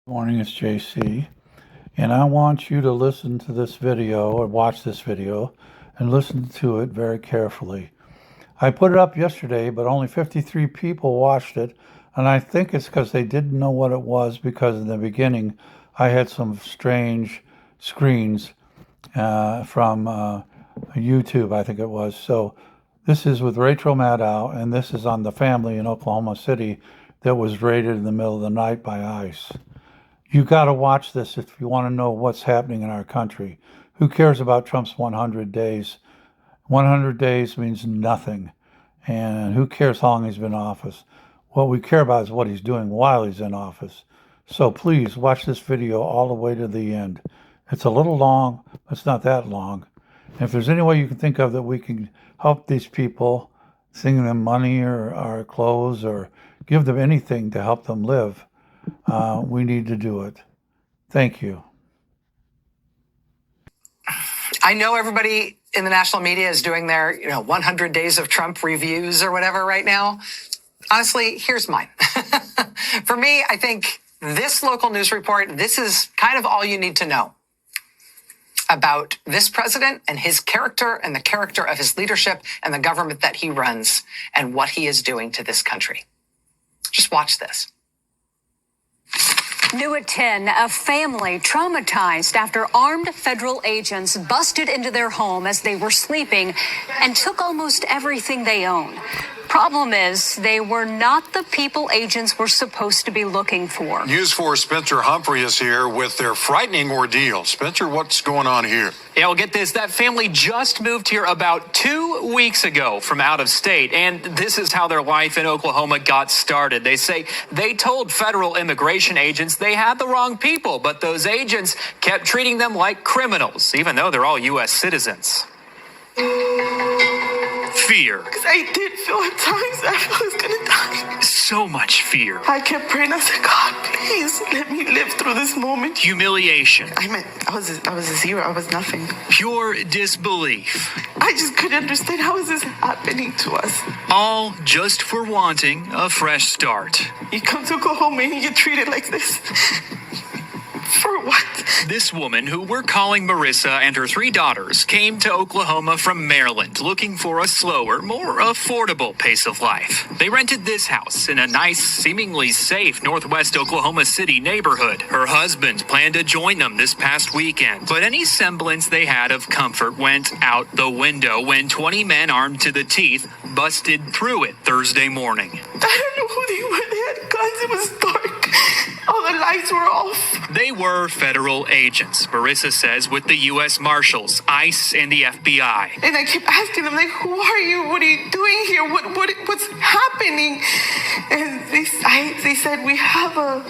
Morning, it's JC, and I want you to listen to this video or watch this video and listen to it very carefully. I put it up yesterday, but only 53 people watched it, and I think it's because they didn't know what it was because in the beginning I had some strange screens from YouTube, I think it was. So this is with Rachel Maddow, and this is on the family in Oklahoma City that was raided in the middle of the night by ICE. You got to watch this if you want to know what's happening in our country. Who cares about Trump's 100 days? 100 days means nothing. And who cares how long he's been in office? What we care about is what he's doing while he's in office. So please watch this video all the way to the end. It's a little long, but it's not that long. And if there's any way you can think of that we can help these people, send them money or clothes or give them anything to help them live, we need to do it. Thank you. I know everybody in the national media is doing their, 100 days of Trump reviews or whatever right now. Honestly, here's mine. For me, I think this local news report, this is kind of all you need to know about this president and his character and the character of his leadership and the government that he runs and what he is doing to this country. Just watch this. New at 10, a family traumatized after armed federal agents busted into their home as they were sleeping and took almost everything they own. Problem is, they were not the people agents were supposed to be looking for. News 4's Spencer Humphrey is here with their frightening ordeal. Spencer, what's going on here? Yeah, well, get this. That family just moved here about 2 weeks ago from out of state, and this is how their life in Oklahoma got started. They say they told federal immigration agents they had the wrong people, but those agents kept treating them like criminals, even though they're all U.S. citizens. Fear. Because I did feel at times that I was going to die. So much fear. I kept praying. I said, God, please let me live through this moment. Humiliation. I was a zero. I was nothing. Pure disbelief. I just couldn't understand how is this happening to us. All just for wanting a fresh start. You come to Oklahoma and you get treated like this. For what? This woman, who we're calling Marissa, and her 3 daughters came to Oklahoma from Maryland looking for a slower, more affordable pace of life. They rented this house in a nice, seemingly safe northwest Oklahoma City neighborhood. Her husband planned to join them this past weekend, but any semblance they had of comfort went out the window when 20 men armed to the teeth busted through it Thursday morning. I don't know who they were. They had guns. It was dark. All the lights were off. They were federal agents, Marissa says, with the U.S. Marshals, ICE, and the FBI. And I kept asking them, like, who are you? What are you doing here? What's happening? And they said, we have a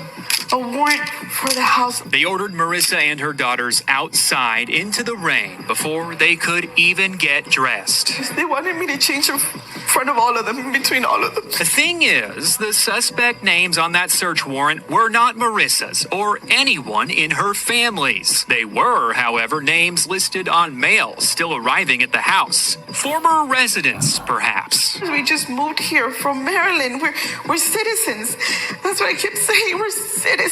warrant for the house. They ordered Marissa and her daughters outside into the rain before they could even get dressed. They wanted me to change in front of all of them, in between all of them. The thing is, the suspect names on that search warrant were not Marissa's or anyone in her family's. They were, however, names listed on mail still arriving at the house. Former residents, perhaps. We just moved here from Maryland. We're citizens. That's what I kept saying. We're citizens.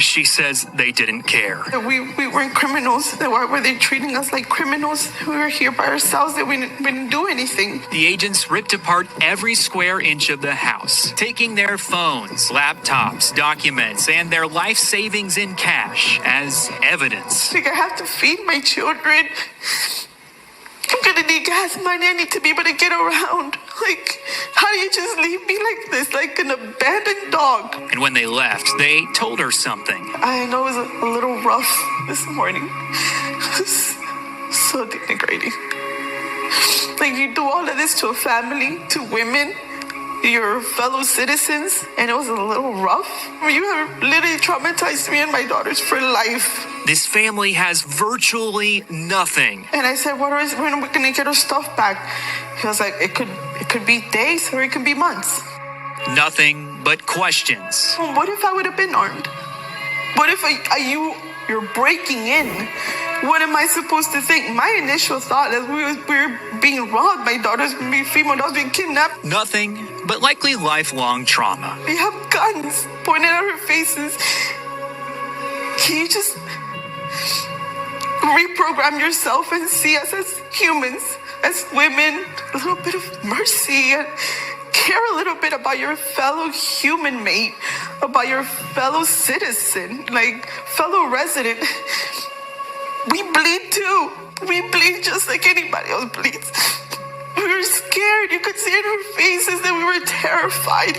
She says they didn't care. We weren't criminals. Why were they treating us like criminals? We were here by ourselves. That we didn't do anything. The agents ripped apart every square inch of the house, taking their phones, laptops, documents, and their life savings in cash as evidence. Like, I have to feed my children. I'm gonna need gas money. I need to be able to get around. Like, how do you just leave me like this, like an abandoned dog? And when they left, they told her something. I know it was a little rough this morning. It was so denigrating. Like, you do all of this to a family, to women, your fellow citizens, and it was a little rough. You have literally traumatized me and my daughters for life. This family has virtually nothing. And I said, when are we going to get our stuff back? He was like, it could be days or it could be months. Nothing but questions. What if I would have been armed? What if you're breaking in? What am I supposed to think? My initial thought is we were being robbed. My daughters, my female daughters being kidnapped. Nothing but likely lifelong trauma. They have guns pointed at our faces. Can you just reprogram yourself and see us as humans, as women, a little bit of mercy, and care a little bit about your fellow human mate, about your fellow citizen, like fellow resident. We bleed too. We bleed just like anybody else bleeds. We were scared. You could see in our faces that we were terrified.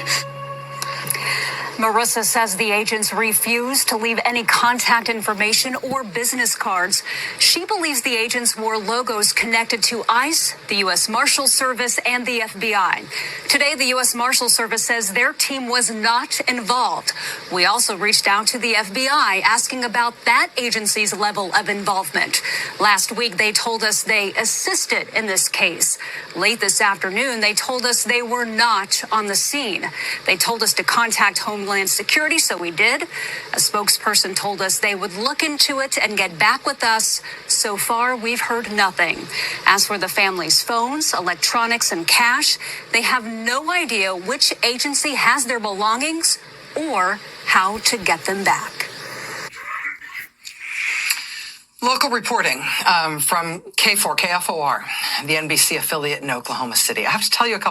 Marissa says the agents refused to leave any contact information or business cards. She believes the agents wore logos connected to ICE, the U.S. Marshal Service, and the FBI. Today, the U.S. Marshal Service says their team was not involved. We also reached out to the FBI asking about that agency's level of involvement. Last week, they told us they assisted in this case. Late this afternoon, they told us they were not on the scene. They told us to contact Homeland Security, so we did. A spokesperson told us they would look into it and get back with us. So far, we've heard nothing. As for the family's phones, electronics, and cash, they have no idea which agency has their belongings or how to get them back. Local reporting from KFOR, the NBC affiliate in Oklahoma City. I have to tell you a couple